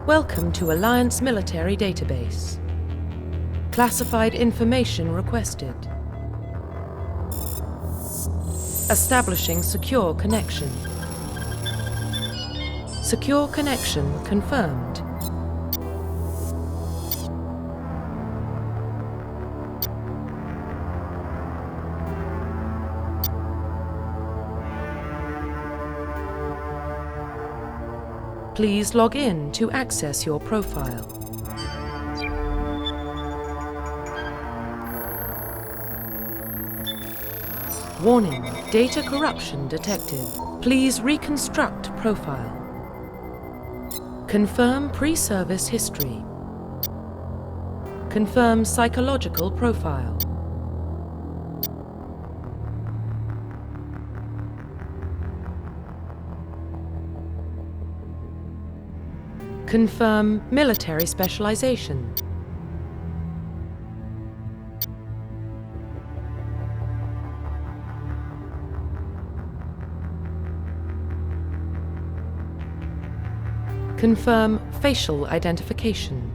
Welcome to Alliance Military Database. Classified information requested. Establishing secure connection. Secure connection confirmed. Please log in to access your profile. Warning, data corruption detected. Please reconstruct profile. Confirm pre-service history. Confirm psychological profile. Confirm military specialization. Confirm facial identification.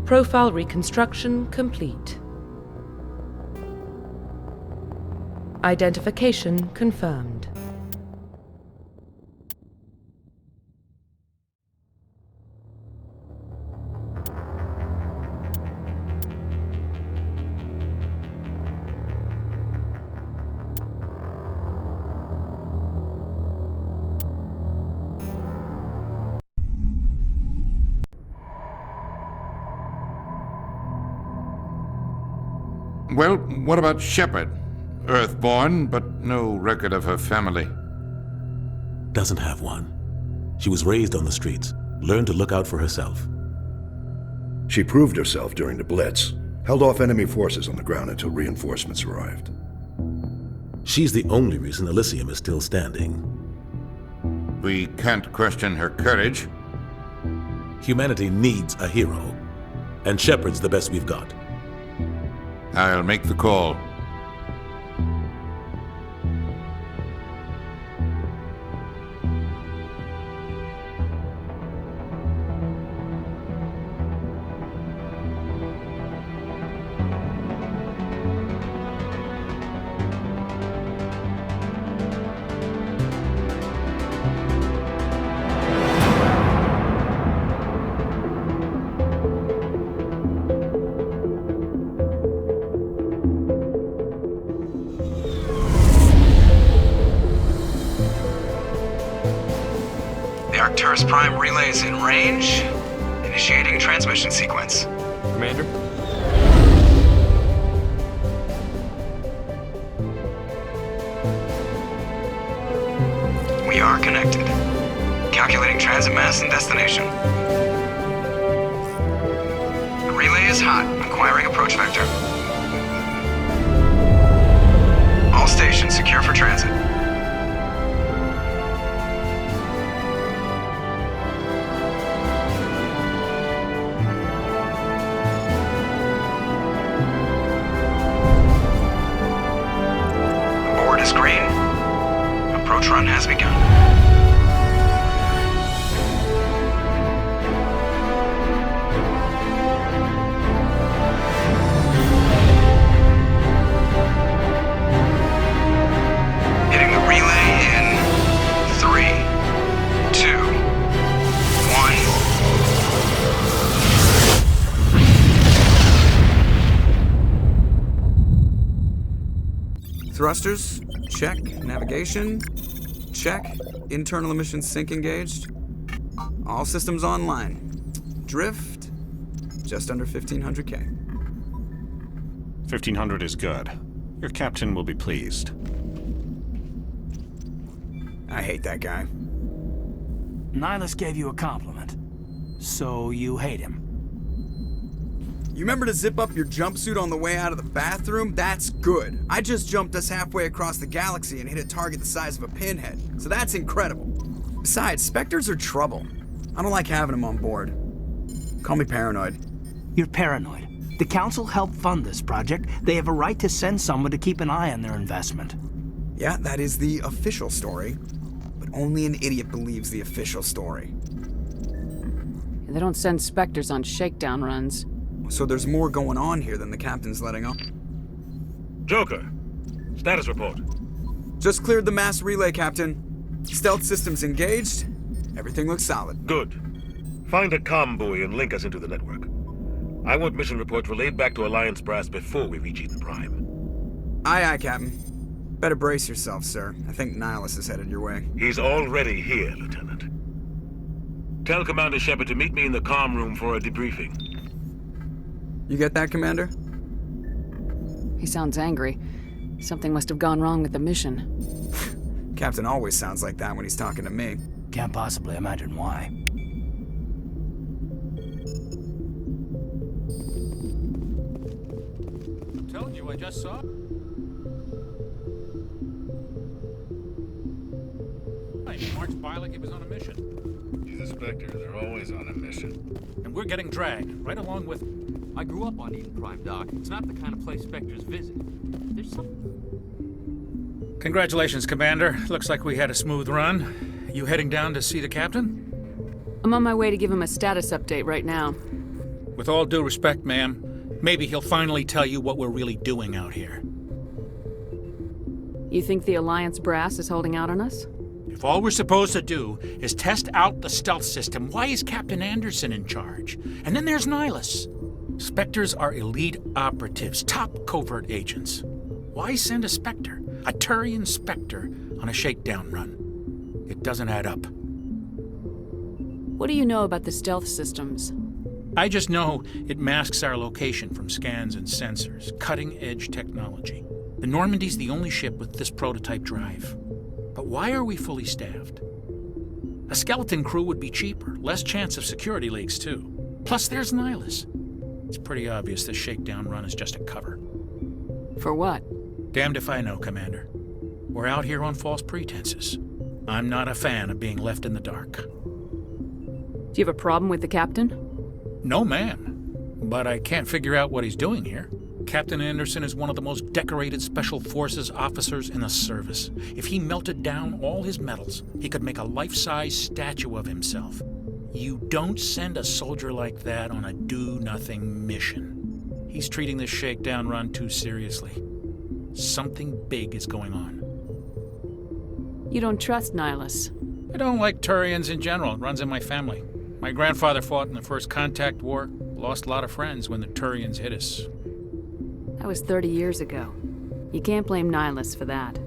Profile reconstruction complete. Identification confirmed. Well, what about Shepard? Earthborn, but no record of her family. Doesn't have one. She was raised on the streets, learned to look out for herself. She proved herself during the Blitz, held off enemy forces on the ground until reinforcements arrived. She's the only reason Elysium is still standing. We can't question her courage. Humanity needs a hero, and Shepard's the best we've got. I'll make the call. Arcturus Prime relays in range. Initiating transmission sequence. Commander? We are connected. Calculating transit mass and destination. The relay is hot. Acquiring approach vector. All stations secure for transit. The board is green. Approach run has begun. Thrusters, check. Navigation, check. Internal emissions sync engaged. All systems online. Drift, just under 1500K. 1500 is good. Your captain will be pleased. I hate that guy. Nihilus gave you a compliment. So you hate him. You remember to zip up your jumpsuit on the way out of the bathroom? That's good. I just jumped us halfway across the galaxy and hit a target the size of a pinhead, so that's incredible. Besides, Spectres are trouble. I don't like having them on board. Call me paranoid. You're paranoid. The Council helped fund this project. They have a right to send someone to keep an eye on their investment. Yeah, that is the official story. But only an idiot believes the official story. They don't send Spectres on shakedown runs. So there's more going on here than the captain's letting on. Joker, status report. Just cleared the mass relay, Captain. Stealth systems engaged. Everything looks solid. Good. Find a comm buoy and link us into the network. I want mission reports relayed back to Alliance Brass before we reach Eden Prime. Aye, aye, Captain. Better brace yourself, sir. I think Nihilus is headed your way. He's already here, Lieutenant. Tell Commander Shepard to meet me in the comm room for a debriefing. You get that, Commander? He sounds angry. Something must have gone wrong with the mission. Captain always sounds like that when he's talking to me. Can't possibly imagine why. I'm telling you, I just saw. He marched by like he was on a mission. He's a Spectre. They're always on a mission. And we're getting dragged, right along with him. I grew up on Eden Prime, Doc. It's not the kind of place Spectres visit. There's something... Congratulations, Commander. Looks like we had a smooth run. You heading down to see the captain? I'm on my way to give him a status update right now. With all due respect, ma'am, maybe he'll finally tell you what we're really doing out here. You think the Alliance brass is holding out on us? If all we're supposed to do is test out the stealth system, why is Captain Anderson in charge? And then there's Nihilus. Spectres are elite operatives, top covert agents. Why send a Spectre, a Turian Spectre, on a shakedown run? It doesn't add up. What do you know about the stealth systems? I just know it masks our location from scans and sensors, cutting-edge technology. The Normandy's the only ship with this prototype drive. But why are we fully staffed? A skeleton crew would be cheaper, less chance of security leaks too. Plus there's Nihilus. It's pretty obvious this shakedown run is just a cover. For what? Damned if I know, Commander. We're out here on false pretenses. I'm not a fan of being left in the dark. Do you have a problem with the captain? No, ma'am. But I can't figure out what he's doing here. Captain Anderson is one of the most decorated Special Forces officers in the service. If he melted down all his medals, he could make a life-size statue of himself. You don't send a soldier like that on a do-nothing mission. He's treating this shakedown run too seriously. Something big is going on. You don't trust Nihilus? I don't like Turians in general. It runs in my family. My grandfather fought in the First Contact War, lost a lot of friends when the Turians hit us. That was 30 years ago. You can't blame Nihilus for that.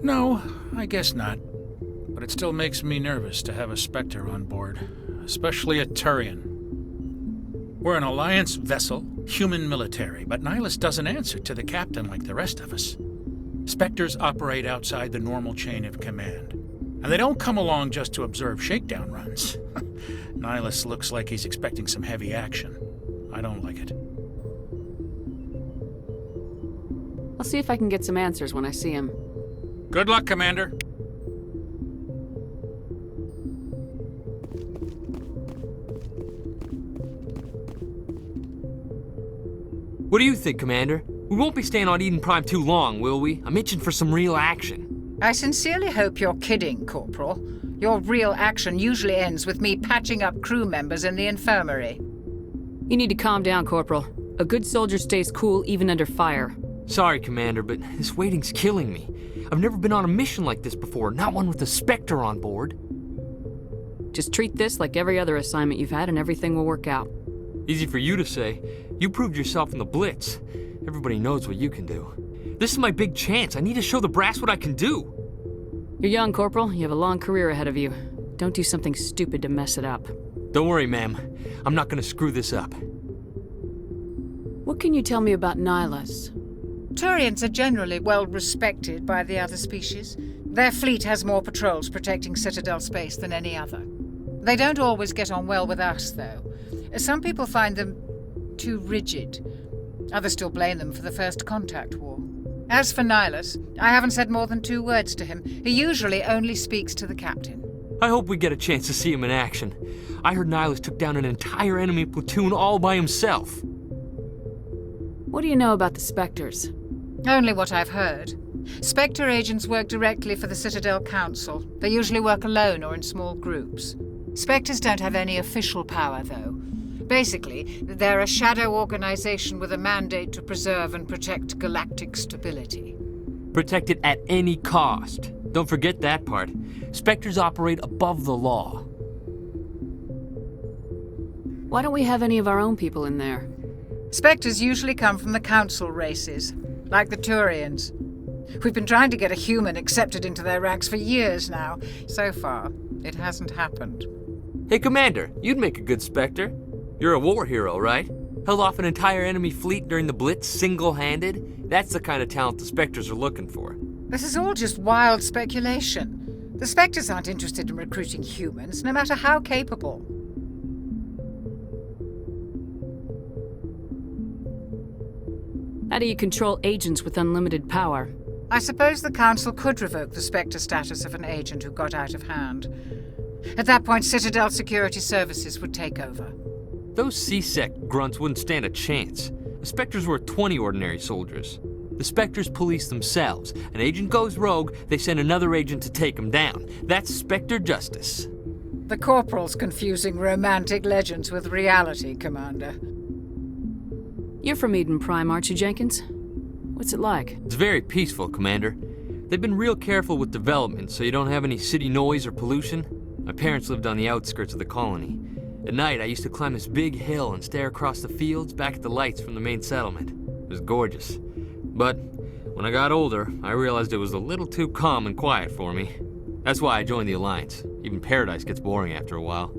No, I guess not. But it still makes me nervous to have a Spectre on board, especially a Turian. We're an Alliance vessel, human military, but Nihilus doesn't answer to the captain like the rest of us. Spectres operate outside the normal chain of command. And they don't come along just to observe shakedown runs. Nihilus looks like he's expecting some heavy action. I don't like it. I'll see if I can get some answers when I see him. Good luck, Commander. What do you think, Commander? We won't be staying on Eden Prime too long, will we? I'm itching for some real action. I sincerely hope you're kidding, Corporal. Your real action usually ends with me patching up crew members in the infirmary. You need to calm down, Corporal. A good soldier stays cool even under fire. Sorry, Commander, but this waiting's killing me. I've never been on a mission like this before, not one with a Spectre on board. Just treat this like every other assignment you've had and everything will work out. Easy for you to say. You proved yourself in the Blitz. Everybody knows what you can do. This is my big chance. I need to show the brass what I can do. You're young, Corporal. You have a long career ahead of you. Don't do something stupid to mess it up. Don't worry, ma'am. I'm not gonna screw this up. What can you tell me about Nihilus? Turians are generally well respected by the other species. Their fleet has more patrols protecting Citadel space than any other. They don't always get on well with us, though. Some people find them too rigid. Others still blame them for the First Contact War. As for Nihilus, I haven't said more than 2 words to him. He usually only speaks to the captain. I hope we get a chance to see him in action. I heard Nihilus took down an entire enemy platoon all by himself. What do you know about the Spectres? Only what I've heard. Spectre agents work directly for the Citadel Council. They usually work alone or in small groups. Spectres don't have any official power, though. Basically, they're a shadow organization with a mandate to preserve and protect galactic stability. Protect it at any cost. Don't forget that part. Spectres operate above the law. Why don't we have any of our own people in there? Spectres usually come from the Council races, like the Turians. We've been trying to get a human accepted into their ranks for years now. So far, it hasn't happened. Hey, Commander, you'd make a good Spectre. You're a war hero, right? Held off an entire enemy fleet during the Blitz single-handed? That's the kind of talent the Spectres are looking for. This is all just wild speculation. The Spectres aren't interested in recruiting humans, no matter how capable. How do you control agents with unlimited power? I suppose the Council could revoke the Spectre status of an agent who got out of hand. At that point, Citadel Security Services would take over. Those C-Sec grunts wouldn't stand a chance. The Spectres were 20 ordinary soldiers. The Spectres police themselves. An agent goes rogue, they send another agent to take him down. That's Spectre justice. The Corporal's confusing romantic legends with reality, Commander. You're from Eden Prime, aren't you, Jenkins? What's it like? It's very peaceful, Commander. They've been real careful with development, so you don't have any city noise or pollution. My parents lived on the outskirts of the colony. At night, I used to climb this big hill and stare across the fields back at the lights from the main settlement. It was gorgeous. But when I got older, I realized it was a little too calm and quiet for me. That's why I joined the Alliance. Even Paradise gets boring after a while.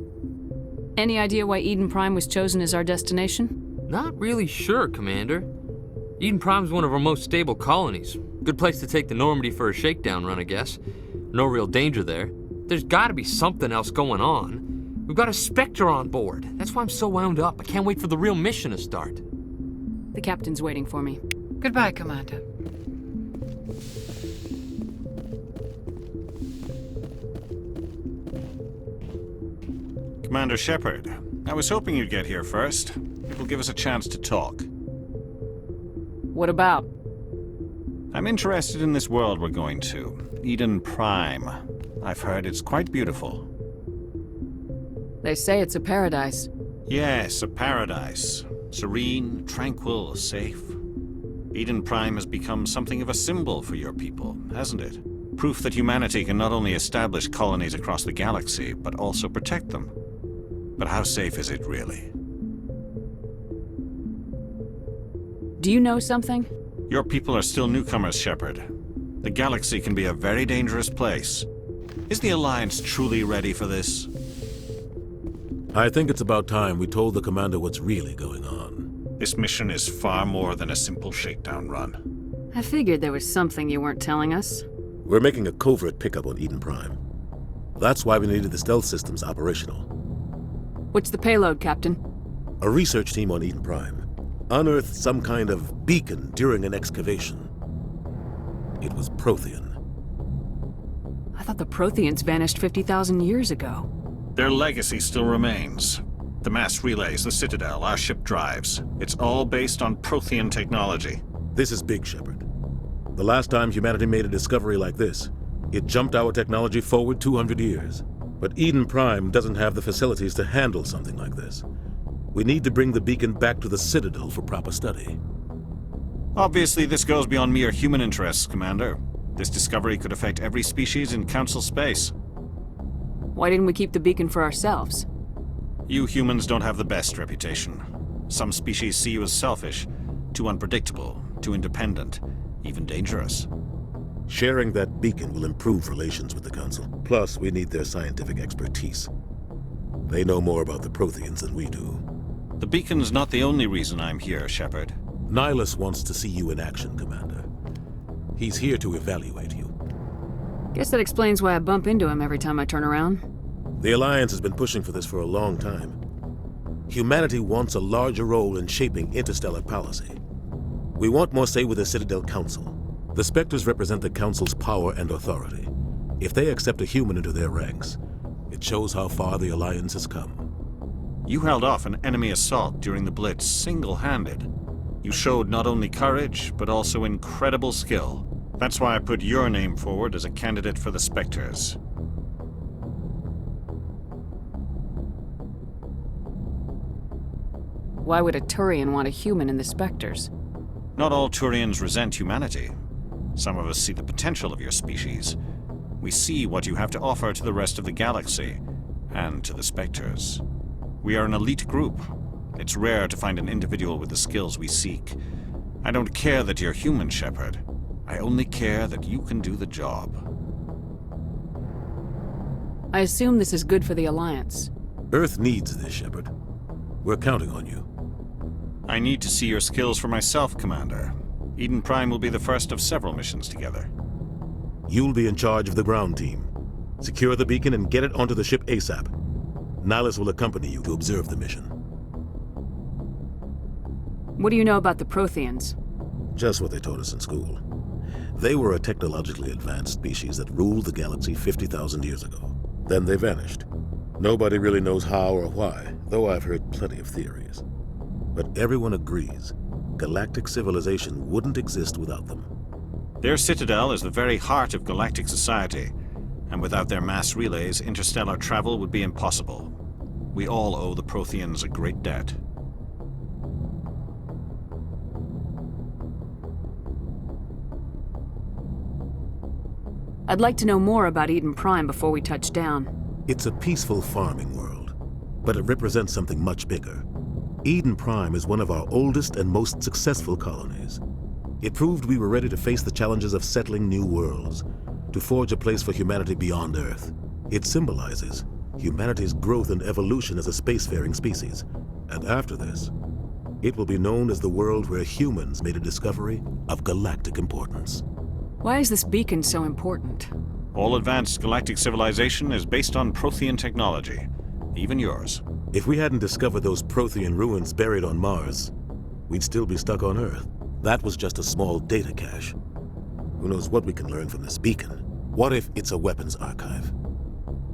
Any idea why Eden Prime was chosen as our destination? Not really sure, Commander. Eden Prime's one of our most stable colonies. Good place to take the Normandy for a shakedown run, I guess. No real danger there. There's gotta be something else going on. We've got a Spectre on board. That's why I'm so wound up. I can't wait for the real mission to start. The captain's waiting for me. Goodbye, Commander. Commander Shepard, I was hoping you'd get here first. It will give us a chance to talk. What about? I'm interested in this world we're going to, Eden Prime. I've heard it's quite beautiful. They say it's a paradise. Yes, a paradise. Serene, tranquil, safe. Eden Prime has become something of a symbol for your people, hasn't it? Proof that humanity can not only establish colonies across the galaxy, but also protect them. But how safe is it really? Do you know something? Your people are still newcomers, Shepard. The galaxy can be a very dangerous place. Is the Alliance truly ready for this? I think it's about time we told the commander what's really going on. This mission is far more than a simple shakedown run. I figured there was something you weren't telling us. We're making a covert pickup on Eden Prime. That's why we needed the stealth systems operational. What's the payload, Captain? A research team on Eden Prime unearthed some kind of beacon during an excavation. It was Prothean. I thought the Protheans vanished 50,000 years ago. Their legacy still remains. The mass relays, the Citadel, our ship drives. It's all based on Prothean technology. This is big, Shepard. The last time humanity made a discovery like this, it jumped our technology forward 200 years. But Eden Prime doesn't have the facilities to handle something like this. We need to bring the beacon back to the Citadel for proper study. Obviously, this goes beyond mere human interests, Commander. This discovery could affect every species in Council space. Why didn't we keep the beacon for ourselves? You humans don't have the best reputation. Some species see you as selfish, too unpredictable, too independent, even dangerous. Sharing that beacon will improve relations with the Council. Plus, we need their scientific expertise. They know more about the Protheans than we do. The beacon's not the only reason I'm here, Shepard. Nihilus wants to see you in action, Commander. He's here to evaluate you. Guess that explains why I bump into him every time I turn around. The Alliance has been pushing for this for a long time. Humanity wants a larger role in shaping interstellar policy. We want more say with the Citadel Council. The Spectres represent the Council's power and authority. If they accept a human into their ranks, it shows how far the Alliance has come. You held off an enemy assault during the Blitz single-handed. You showed not only courage, but also incredible skill. That's why I put your name forward as a candidate for the Spectres. Why would a Turian want a human in the Spectres? Not all Turians resent humanity. Some of us see the potential of your species. We see what you have to offer to the rest of the galaxy, and to the Spectres. We are an elite group. It's rare to find an individual with the skills we seek. I don't care that you're human, Shepard. I only care that you can do the job. I assume this is good for the Alliance. Earth needs this, Shepard. We're counting on you. I need to see your skills for myself, Commander. Eden Prime will be the first of several missions together. You'll be in charge of the ground team. Secure the beacon and get it onto the ship ASAP. Nihilus will accompany you to observe the mission. What do you know about the Protheans? Just what they taught us in school. They were a technologically advanced species that ruled the galaxy 50,000 years ago. Then they vanished. Nobody really knows how or why, though I've heard plenty of theories. But everyone agrees, galactic civilization wouldn't exist without them. Their citadel is the very heart of galactic society, and without their mass relays, interstellar travel would be impossible. We all owe the Protheans a great debt. I'd like to know more about Eden Prime before we touch down. It's a peaceful farming world, but it represents something much bigger. Eden Prime is one of our oldest and most successful colonies. It proved we were ready to face the challenges of settling new worlds, to forge a place for humanity beyond Earth. It symbolizes humanity's growth and evolution as a spacefaring species. And after this, it will be known as the world where humans made a discovery of galactic importance. Why is this beacon so important? All advanced galactic civilization is based on Prothean technology, even yours. If we hadn't discovered those Prothean ruins buried on Mars, we'd still be stuck on Earth. That was just a small data cache. Who knows what we can learn from this beacon? What if it's a weapons archive?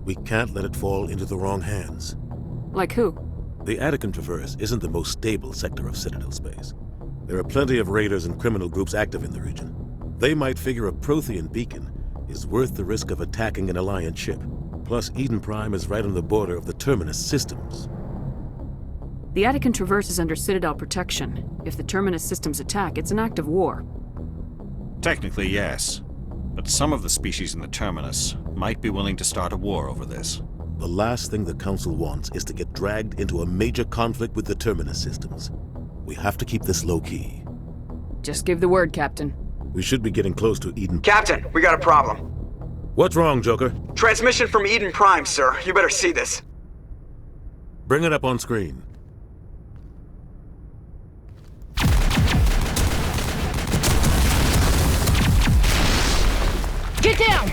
We can't let it fall into the wrong hands. Like who? The Attican Traverse isn't the most stable sector of Citadel space. There are plenty of raiders and criminal groups active in the region. They might figure a Prothean beacon is worth the risk of attacking an Alliance ship. Plus, Eden Prime is right on the border of the Terminus systems. The Attican Traverse is under Citadel protection. If the Terminus systems attack, it's an act of war. Technically, yes. But some of the species in the Terminus might be willing to start a war over this. The last thing the Council wants is to get dragged into a major conflict with the Terminus systems. We have to keep this low-key. Just give the word, Captain. We should be getting close to Eden. Captain, we got a problem. What's wrong, Joker? Transmission from Eden Prime, sir. You better see this. Bring it up on screen. Get down!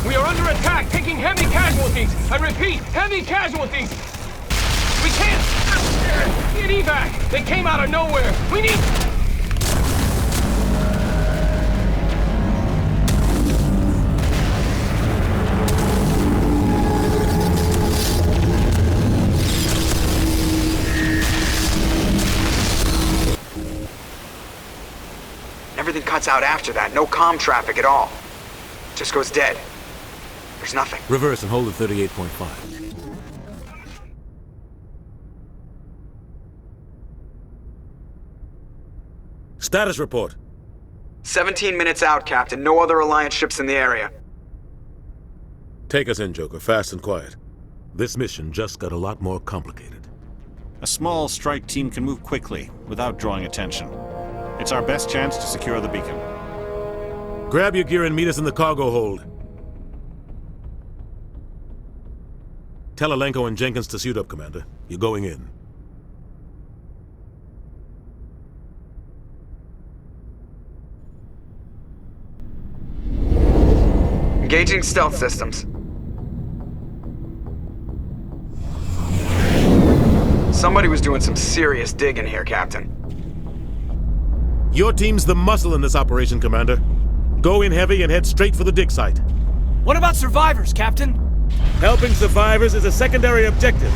We are under attack, taking heavy Enemy casualties! We can't get evac! They came out of nowhere! We need... Everything cuts out after that. No comm traffic at all. Just goes dead. There's nothing. Reverse and hold at 38.5. Status report. 17 minutes out, Captain. No other Alliance ships in the area. Take us in, Joker, fast and quiet. This mission just got a lot more complicated. A small strike team can move quickly, without drawing attention. It's our best chance to secure the beacon. Grab your gear and meet us in the cargo hold. Tell Alenko and Jenkins to suit up, Commander. You're going in. Engaging stealth systems. Somebody was doing some serious digging here, Captain. Your team's the muscle in this operation, Commander. Go in heavy and head straight for the dig site. What about survivors, Captain? Helping survivors is a secondary objective.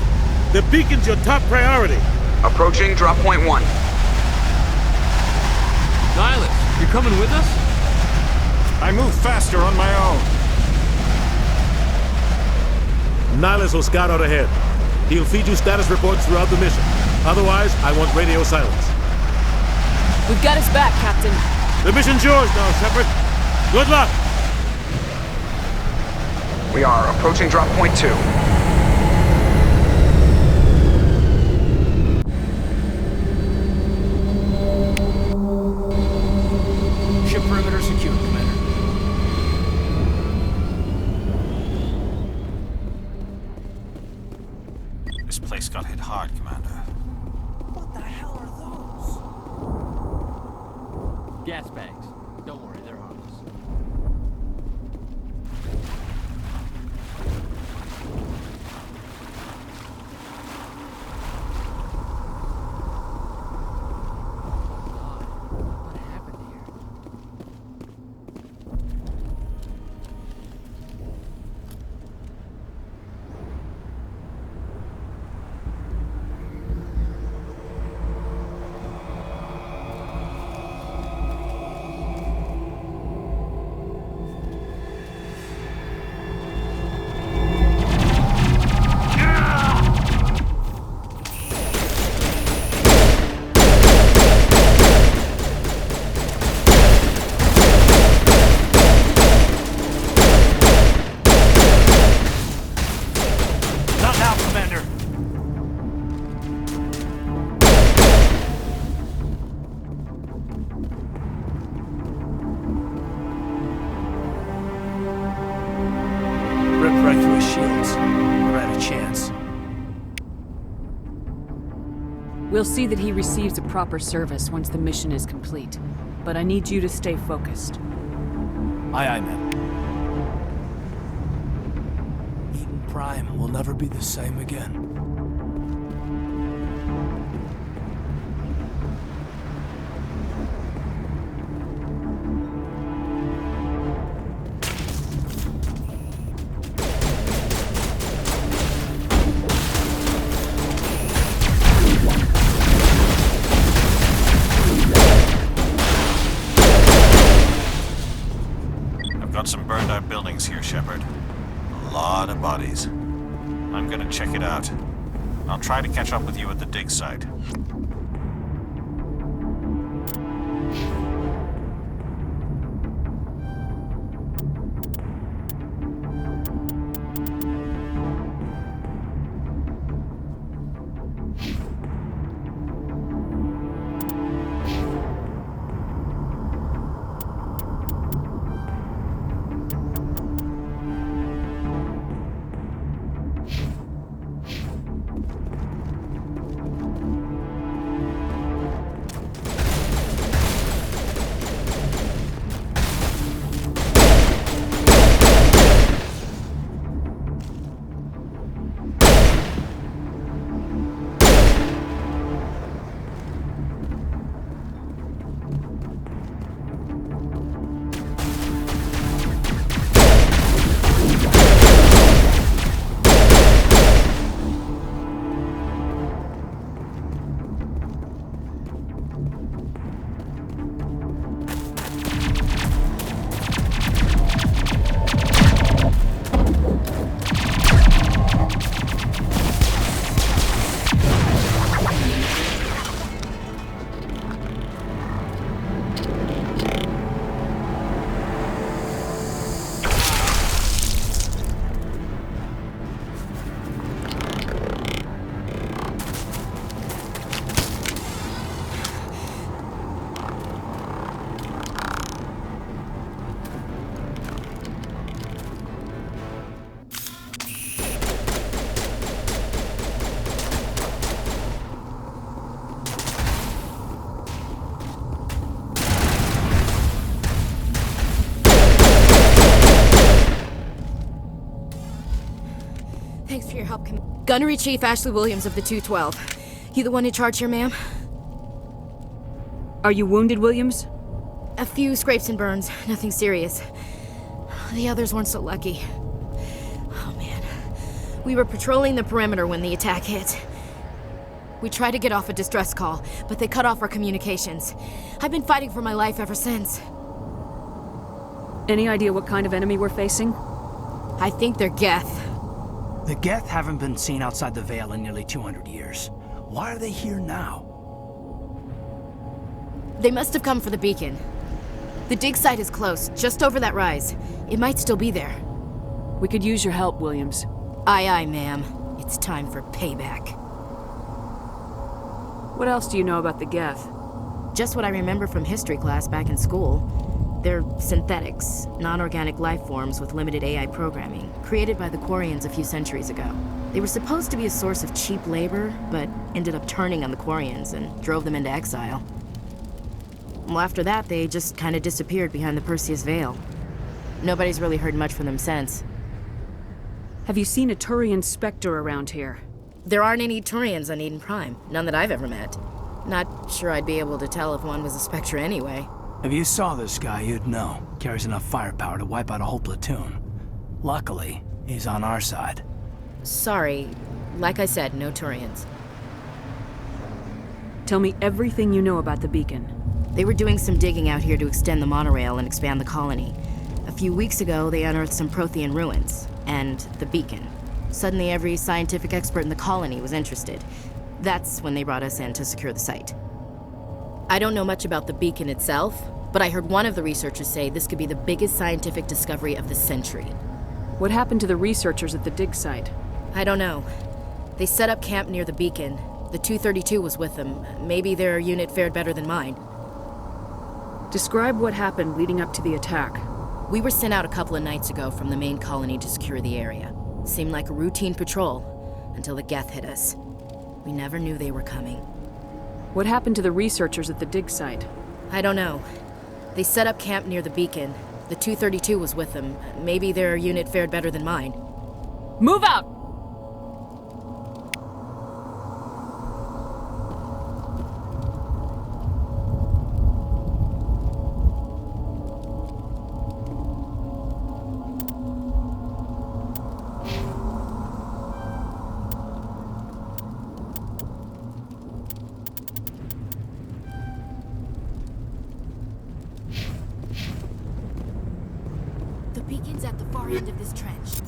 The beacon's your top priority. Approaching drop point 1. Nihilus, you're coming with us? I move faster on my own. Nihilus will scout out ahead. He'll feed you status reports throughout the mission. Otherwise, I want radio silence. We've got his back, Captain. The mission's yours now, Shepard. Good luck! We are approaching drop point 2. Ship perimeter secure, Commander. This place got hit hard, Commander. What the hell are those? Gas bags. Don't worry, they're harmless. What happened here? Not now, Commander. Ripped right through his shields. We're at a chance. We'll see that he receives a proper service once the mission is complete. But I need you to stay focused. Aye, aye, ma'am. Eden Prime will never be the same again. Got some burned out buildings here, Shepard. A lot of bodies. I'm gonna check it out. I'll try to catch up with you at the dig site. Gunnery Chief Ashley Williams of the 212. You the one in charge here, ma'am? Are you wounded, Williams? A few scrapes and burns, nothing serious. The others weren't so lucky. Oh man. We were patrolling the perimeter when the attack hit. We tried to get off a distress call, but they cut off our communications. I've been fighting for my life ever since. Any idea what kind of enemy we're facing? I think they're Geth. The Geth haven't been seen outside the Veil in nearly 200 years. Why are they here now? They must have come for the beacon. The dig site is close, just over that rise. It might still be there. We could use your help, Williams. Aye, aye, ma'am. It's time for payback. What else do you know about the Geth? Just what I remember from history class back in school. They're synthetics, non-organic life forms with limited AI programming, created by the Quarians a few centuries ago. They were supposed to be a source of cheap labor, but ended up turning on the Quarians and drove them into exile. Well, after that, they just kind of disappeared behind the Perseus Veil. Nobody's really heard much from them since. Have you seen a Turian Spectre around here? There aren't any Turians on Eden Prime, none that I've ever met. Not sure I'd be able to tell if one was a Spectre anyway. If you saw this guy, you'd know. Carries enough firepower to wipe out a whole platoon. Luckily, he's on our side. Sorry. Like I said, no Turians. Tell me everything you know about the beacon. They were doing some digging out here to extend the monorail and expand the colony. A few weeks ago, they unearthed some Prothean ruins, and the beacon. Suddenly, every scientific expert in the colony was interested. That's when they brought us in to secure the site. I don't know much about the beacon itself, but I heard one of the researchers say this could be the biggest scientific discovery of the century. What happened to the researchers at the dig site? I don't know. They set up camp near the beacon. The 232 was with them. Maybe their unit fared better than mine. Describe what happened leading up to the attack. We were sent out a couple of nights ago from the main colony to secure the area. Seemed like a routine patrol, until the Geth hit us. We never knew they were coming. What happened to the researchers at the dig site? I don't know. They set up camp near the beacon. The 232 was with them. Maybe their unit fared better than mine. Move out! The beacon's at the far end of this trench.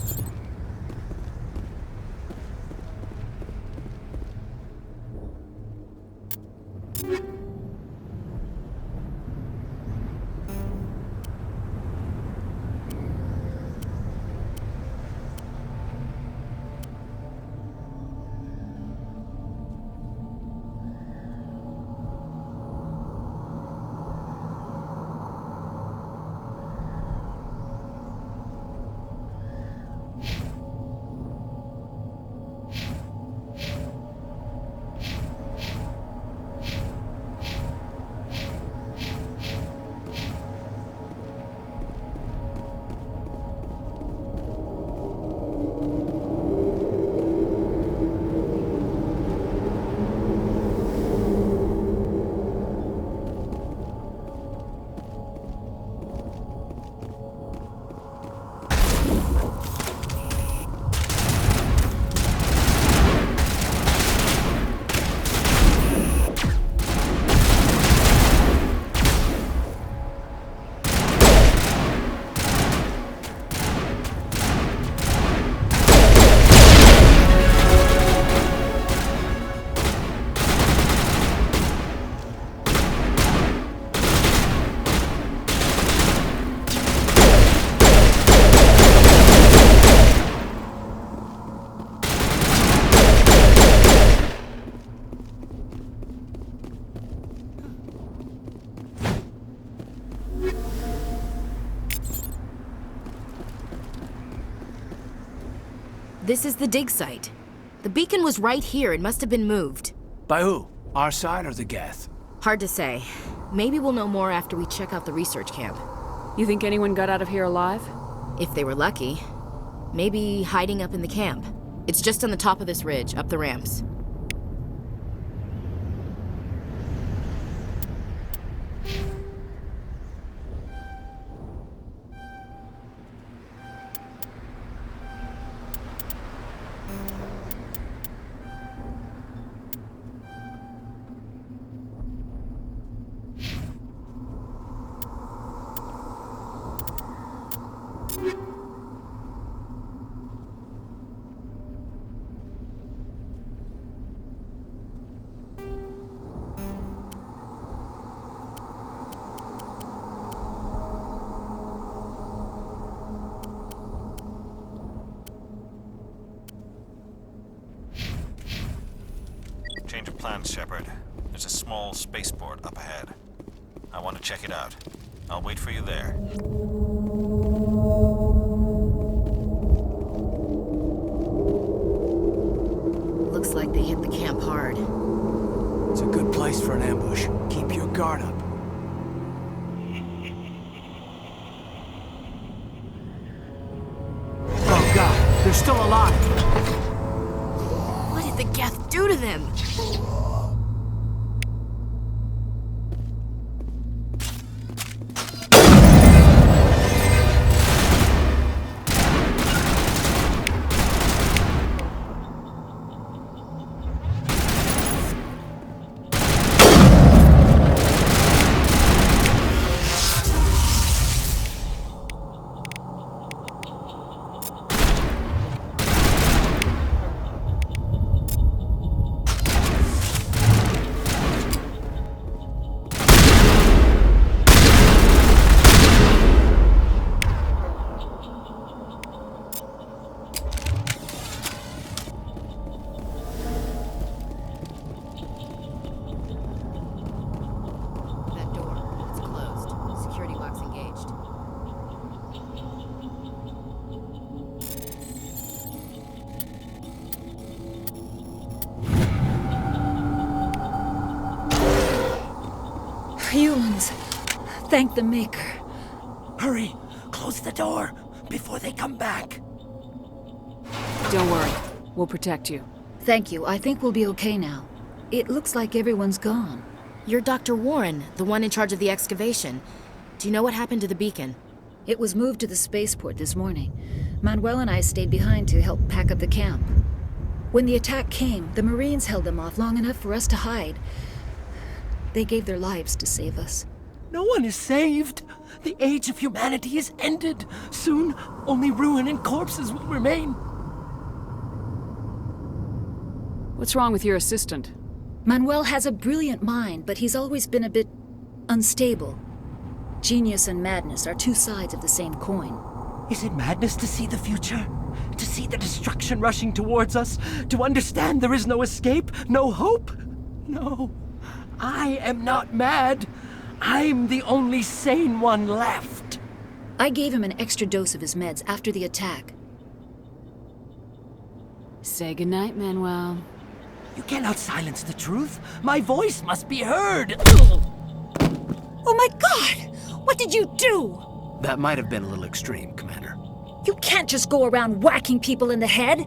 This is the dig site. The beacon was right here. It must have been moved. By who? Our side or the Geth? Hard to say. Maybe we'll know more after we check out the research camp. You think anyone got out of here alive? If they were lucky. Maybe hiding up in the camp. It's just on the top of this ridge, up the ramps. Change of plans, Shepard. There's a small spaceport up ahead. I want to check it out. I'll wait for you there. Looks like they hit the camp hard. It's a good place for an ambush. Keep your guard up. Oh god, they're still alive! What did the Geth do to them? Humans. Thank the Maker. Hurry! Close the door before they come back. Don't worry. We'll protect you. Thank you. I think we'll be okay now. It looks like everyone's gone. You're Dr. Warren, the one in charge of the excavation. Do you know what happened to the beacon? It was moved to the spaceport this morning. Manuel and I stayed behind to help pack up the camp. When the attack came, the Marines held them off long enough for us to hide. They gave their lives to save us. No one is saved. The age of humanity is ended. Soon, only ruin and corpses will remain. What's wrong with your assistant? Manuel has a brilliant mind, but he's always been a bit unstable. Genius and madness are two sides of the same coin. Is it madness to see the future? To see the destruction rushing towards us? To understand there is no escape? No hope? No. I am not mad. I'm the only sane one left. I gave him an extra dose of his meds after the attack. Say goodnight, Manuel. You cannot silence the truth. My voice must be heard. Oh my God! What did you do? That might have been a little extreme, Commander. You can't just go around whacking people in the head.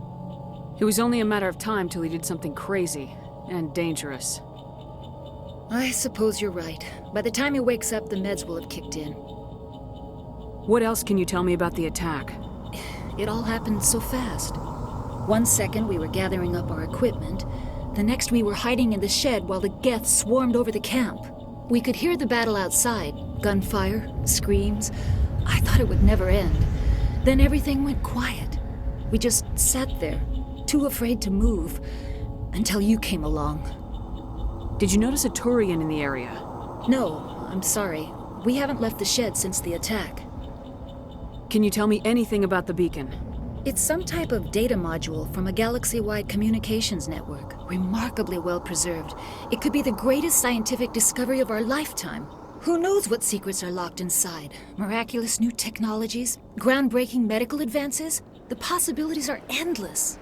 It was only a matter of time till he did something crazy and dangerous. I suppose you're right. By the time he wakes up, the meds will have kicked in. What else can you tell me about the attack? It all happened so fast. 1 second we were gathering up our equipment. The next we were hiding in the shed while the Geth swarmed over the camp. We could hear the battle outside. Gunfire, screams. I thought it would never end. Then everything went quiet. We just sat there, too afraid to move, until you came along. Did you notice a Turian in the area? No, I'm sorry. We haven't left the shed since the attack. Can you tell me anything about the beacon? It's some type of data module from a galaxy-wide communications network. Remarkably well preserved. It could be the greatest scientific discovery of our lifetime. Who knows what secrets are locked inside? Miraculous new technologies? Groundbreaking medical advances? The possibilities are endless.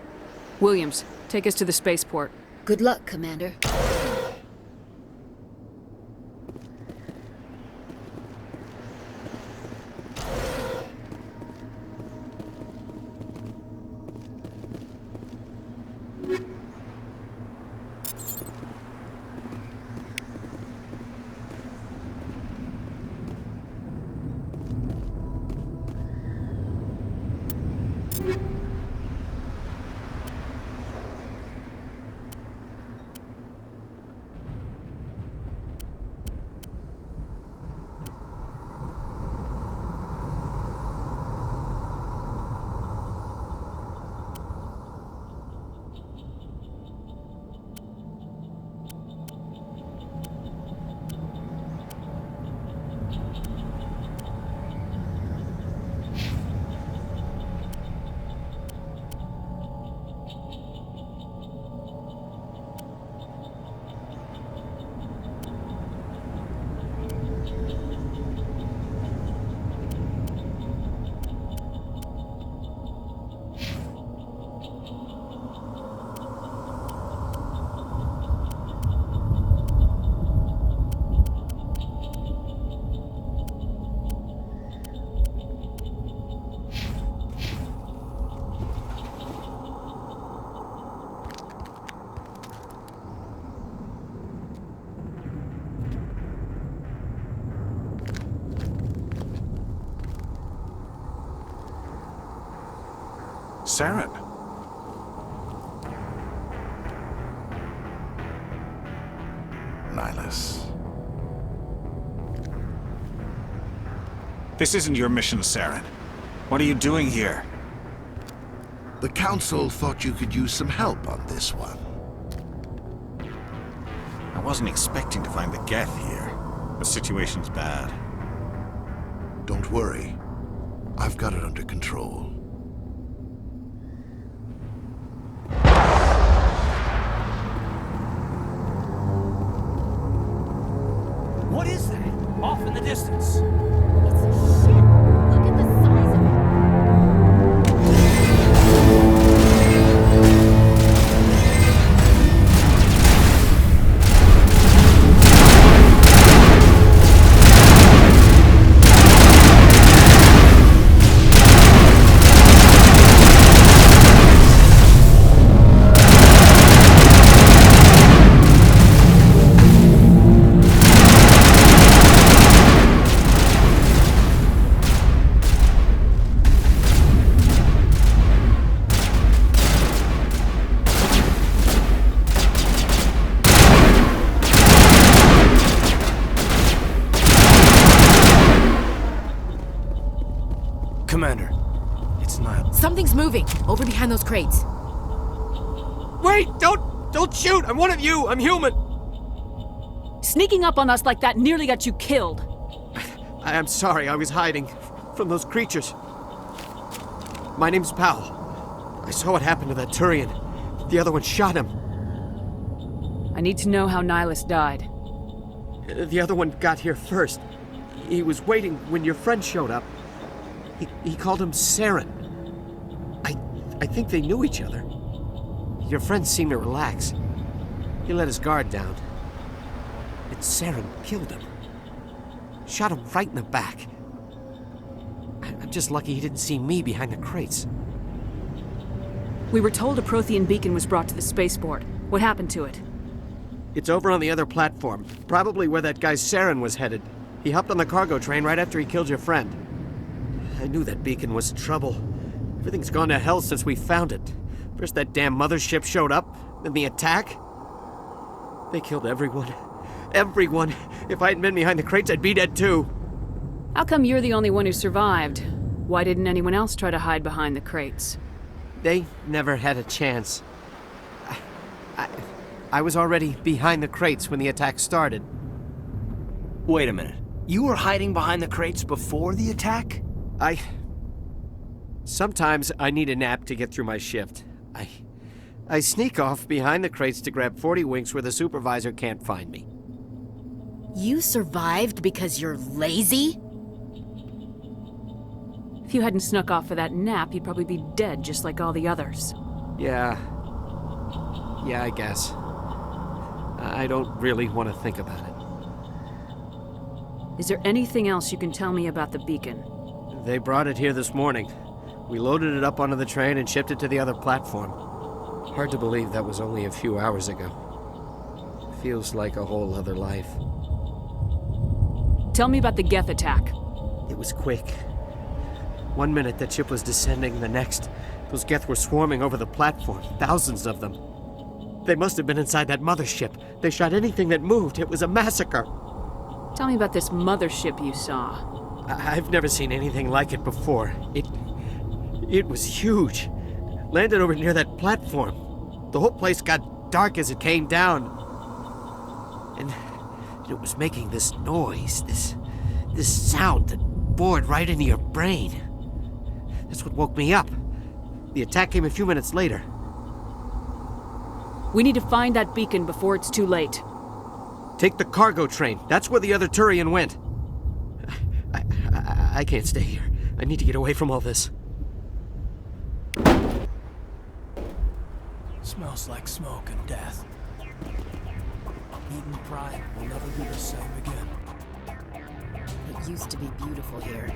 Williams, take us to the spaceport. Good luck, Commander. Saren. Nihilus. This isn't your mission, Saren. What are you doing here? The Council thought you could use some help on this one. I wasn't expecting to find the Geth here. The situation's bad. Don't worry. I've got it under control. What is that? Off in the distance. Commander, it's Nihilus. Something's moving over behind those crates. Wait! Don't shoot! I'm one of you! I'm human! Sneaking up on us like that nearly got you killed. I'm sorry, I was hiding from those creatures. My name's Powell. I saw what happened to that Turian. The other one shot him. I need to know how Nihilus died. The other one got here first. He was waiting when your friend showed up. He called him Saren. I think they knew each other. Your friend seemed to relax. He let his guard down. And Saren killed him. Shot him right in the back. I'm just lucky he didn't see me behind the crates. We were told a Prothean beacon was brought to the spaceport. What happened to it? It's over on the other platform. Probably where that guy Saren was headed. He hopped on the cargo train right after he killed your friend. I knew that beacon was trouble. Everything's gone to hell since we found it. First that damn mothership showed up, then the attack. They killed everyone. Everyone! If I hadn't been behind the crates, I'd be dead too. How come you're the only one who survived? Why didn't anyone else try to hide behind the crates? They never had a chance. I was already behind the crates when the attack started. Wait a minute. You were hiding behind the crates before the attack? Sometimes I need a nap to get through my shift. I sneak off behind the crates to grab 40 winks where the supervisor can't find me. You survived because you're lazy? If you hadn't snuck off for that nap, you'd probably be dead just like all the others. Yeah, I guess. I don't really want to think about it. Is there anything else you can tell me about the beacon? They brought it here this morning. We loaded it up onto the train and shipped it to the other platform. Hard to believe that was only a few hours ago. Feels like a whole other life. Tell me about the Geth attack. It was quick. 1 minute that ship was descending, the next, those Geth were swarming over the platform, thousands of them. They must have been inside that mothership. They shot anything that moved. It was a massacre. Tell me about this mothership you saw. I've never seen anything like it before. It was huge. Landed over near that platform. The whole place got dark as it came down. And it was making this noise, this sound that bored right into your brain. That's what woke me up. The attack came a few minutes later. We need to find that beacon before it's too late. Take the cargo train. That's where the other Turian went. I can't stay here. I need to get away from all this. Smells like smoke and death. Eden Prime will never be the same again. It used to be beautiful here.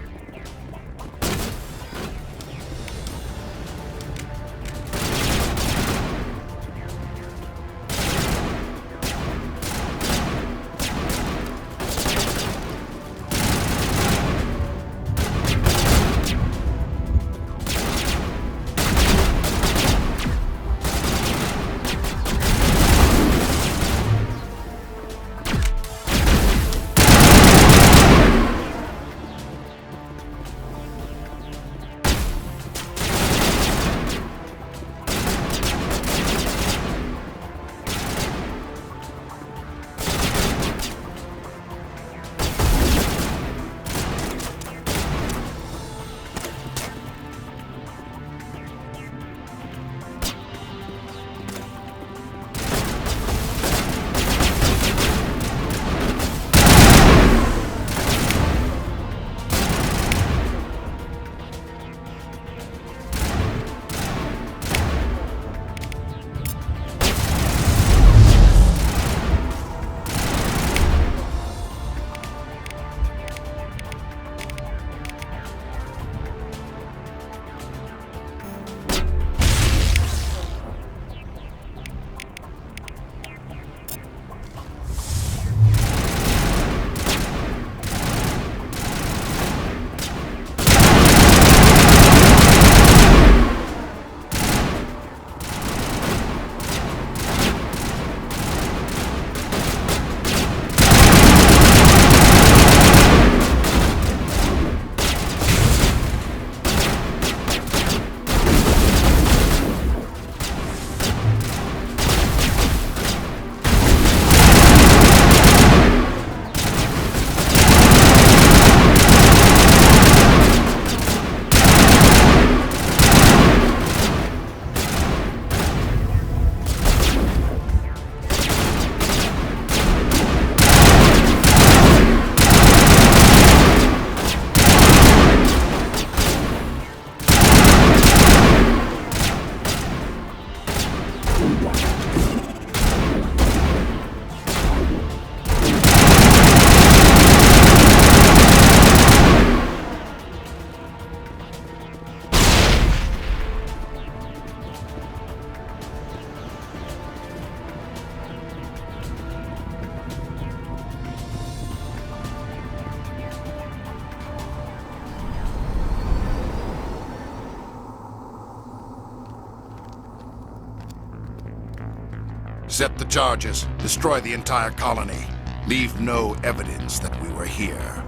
Set the charges. Destroy the entire colony. Leave no evidence that we were here.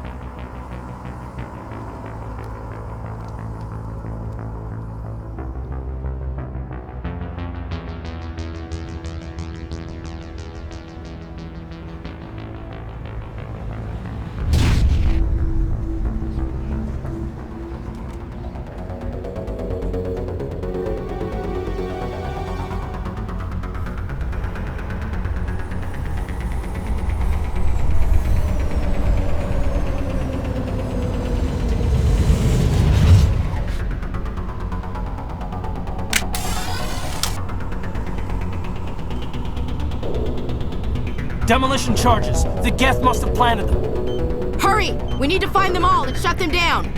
Demolition charges. The Geth must have planted them. Hurry! We need to find them all and shut them down!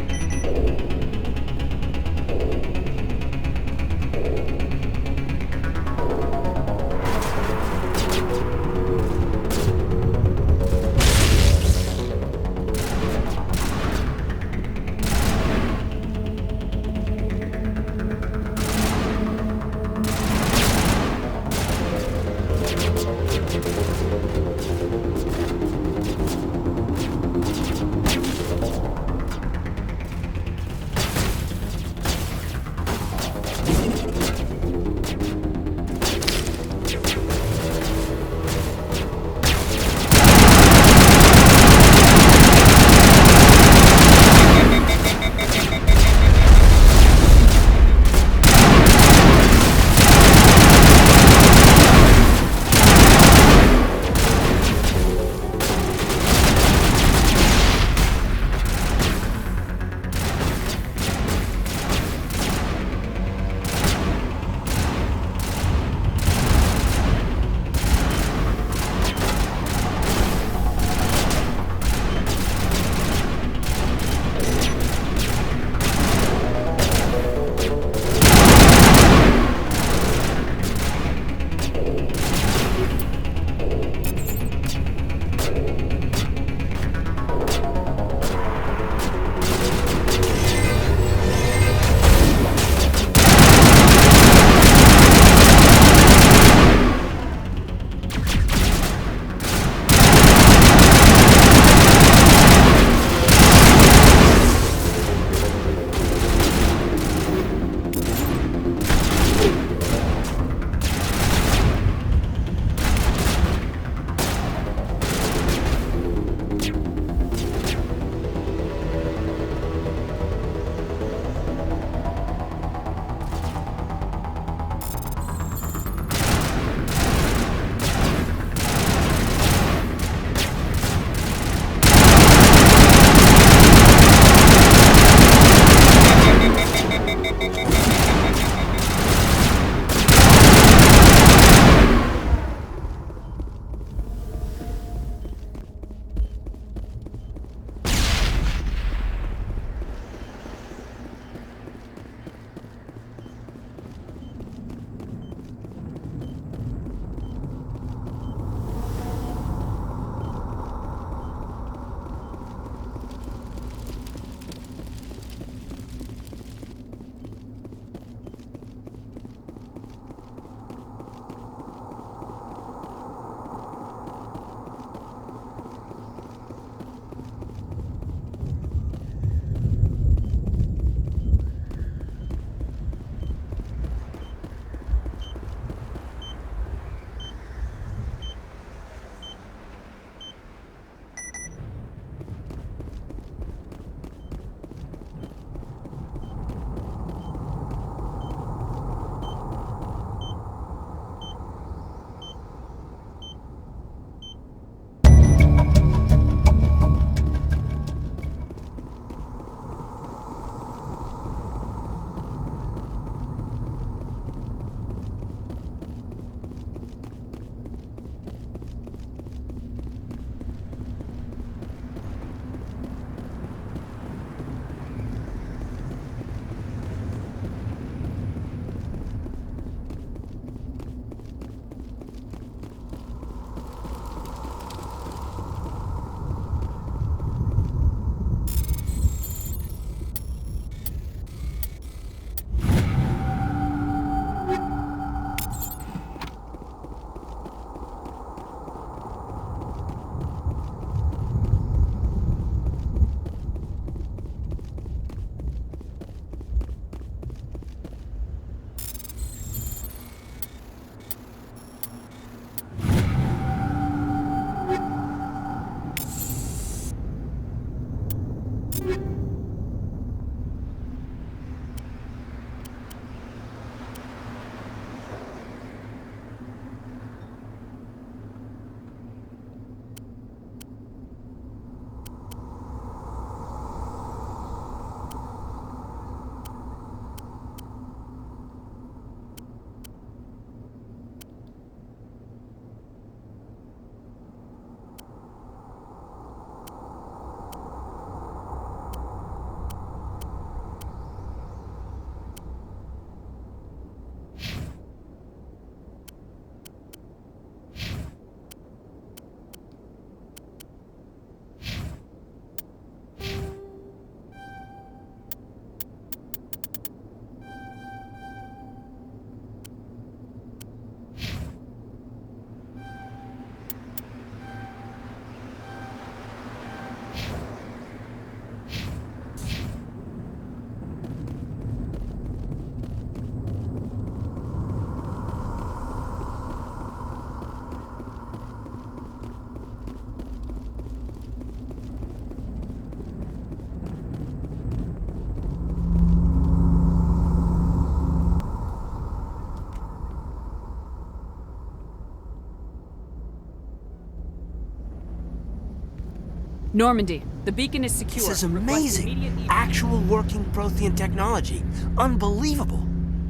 Normandy, the beacon is secure. This is amazing. Actual working Prothean technology. Unbelievable.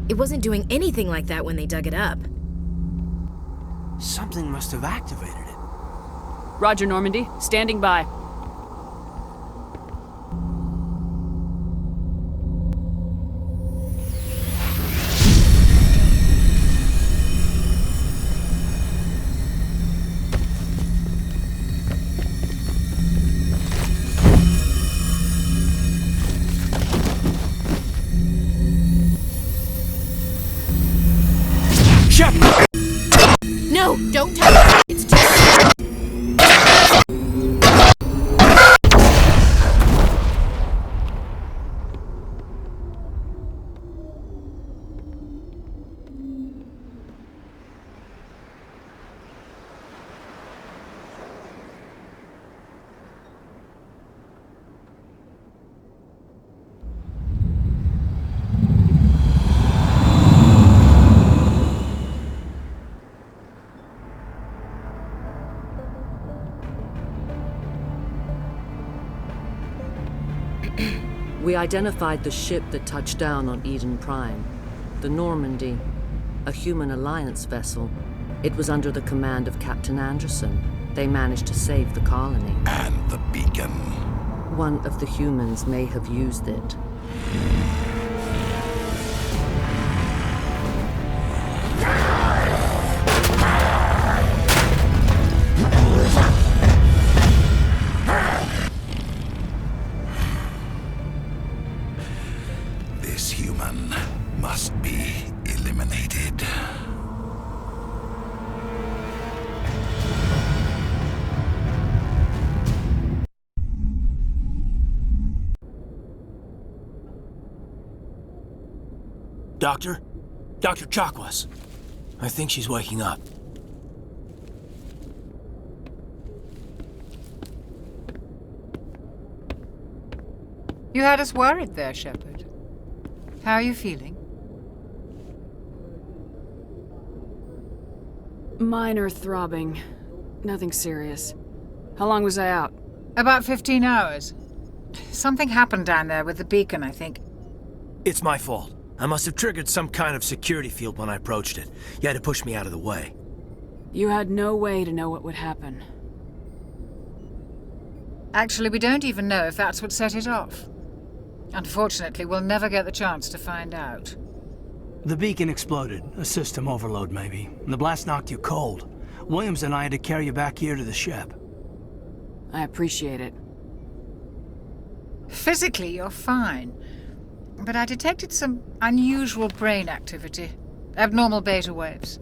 It wasn't doing anything like that when they dug it up. Something must have activated it. Roger, Normandy. Standing by. No, don't touch it. It's too... We identified the ship that touched down on Eden Prime. The Normandy, a human alliance vessel. It was under the command of Captain Anderson. They managed to save the colony. And the beacon. One of the humans may have used it. This human must be eliminated. Doctor? Dr. Chakwas. I think she's waking up. You had us worried there, Shepard. How are you feeling? Minor throbbing. Nothing serious. How long was I out? About 15 hours. Something happened down there with the beacon, I think. It's my fault. I must have triggered some kind of security field when I approached it. You had to push me out of the way. You had no way to know what would happen. Actually, we don't even know if that's what set it off. Unfortunately, we'll never get the chance to find out. The beacon exploded. A system overload, maybe. The blast knocked you cold. Williams and I had to carry you back here to the ship. I appreciate it. Physically, you're fine. But I detected some unusual brain activity. Abnormal beta waves.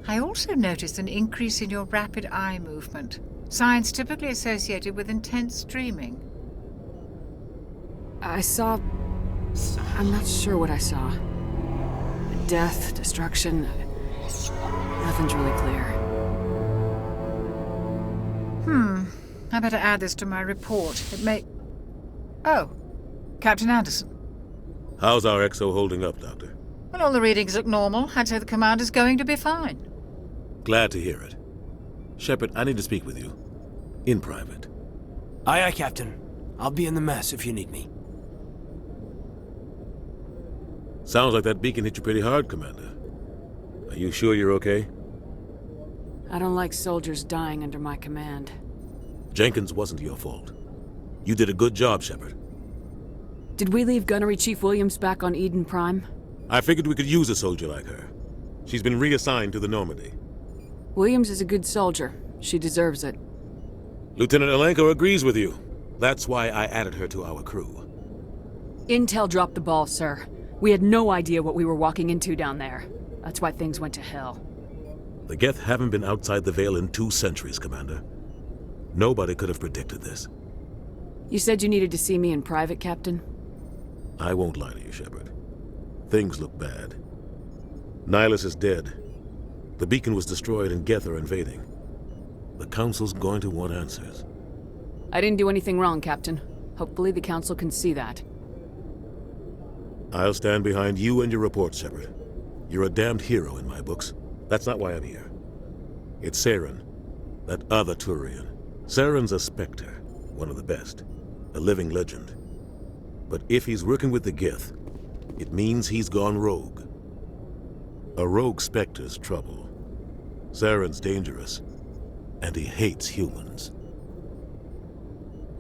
I also noticed an increase in your rapid eye movement. Signs typically associated with intense dreaming. I saw... I'm not sure what I saw. Death, destruction... Nothing's really clear. I better add this to my report. It may... Oh, Captain Anderson. How's our XO holding up, Doctor? Well, all the readings look normal. I'd say the commander's going to be fine. Glad to hear it. Shepard, I need to speak with you. In private. Aye, aye, Captain. I'll be in the mess if you need me. Sounds like that beacon hit you pretty hard, Commander. Are you sure you're okay? I don't like soldiers dying under my command. Jenkins wasn't your fault. You did a good job, Shepard. Did we leave Gunnery Chief Williams back on Eden Prime? I figured we could use a soldier like her. She's been reassigned to the Normandy. Williams is a good soldier. She deserves it. Lieutenant Alenko agrees with you. That's why I added her to our crew. Intel dropped the ball, sir. We had no idea what we were walking into down there. That's why things went to hell. The Geth haven't been outside the Veil in 2 centuries, Commander. Nobody could have predicted this. You said you needed to see me in private, Captain? I won't lie to you, Shepard. Things look bad. Nihilus is dead. The beacon was destroyed and Geth are invading. The Council's going to want answers. I didn't do anything wrong, Captain. Hopefully the Council can see that. I'll stand behind you and your report, Shepard. You're a damned hero in my books. That's not why I'm here. It's Saren, that other Turian. Saren's a Spectre. one of the best, a living legend. But if he's working with the Geth, it means he's gone rogue. A rogue Spectre's trouble. Saren's dangerous, and he hates humans.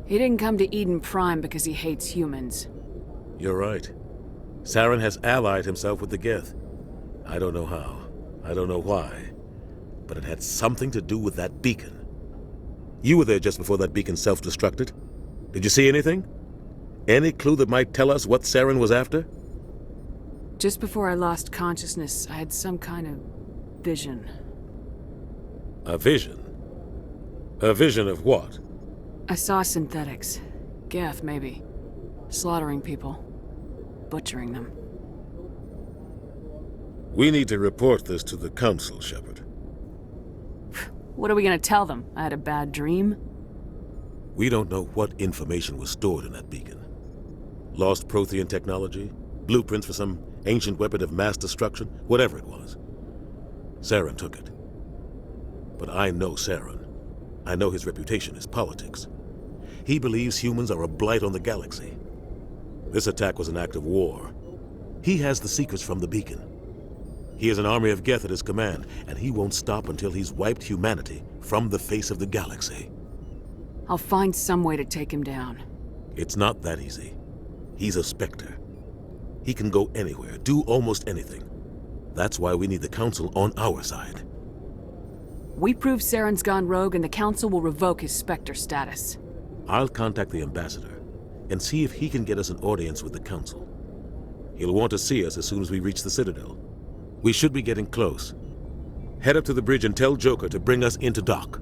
He didn't come to Eden Prime because he hates humans. You're right. Saren has allied himself with the Geth. I don't know how. I don't know why. But it had something to do with that beacon. You were there just before that beacon self-destructed. Did you see anything? Any clue that might tell us what Saren was after? Just before I lost consciousness, I had some kind of vision. A vision? A vision of what? I saw synthetics. Geth, maybe. Slaughtering people. Butchering them. We need to report this to the Council, Shepard. What are we gonna tell them? I had a bad dream? We don't know what information was stored in that beacon. Lost Prothean technology? Blueprints for some ancient weapon of mass destruction? Whatever it was. Saren took it. But I know Saren. I know his reputation is politics. He believes humans are a blight on the galaxy. This attack was an act of war. He has the secrets from the beacon. He has an army of Geth at his command, and he won't stop until he's wiped humanity from the face of the galaxy. I'll find some way to take him down. It's not that easy. He's a Spectre. He can go anywhere, do almost anything. That's why we need the Council on our side. We prove Saren's gone rogue and the Council will revoke his Spectre status. I'll contact the Ambassador and see if he can get us an audience with the Council. He'll want to see us as soon as we reach the Citadel. We should be getting close. Head up to the bridge and tell Joker to bring us into dock.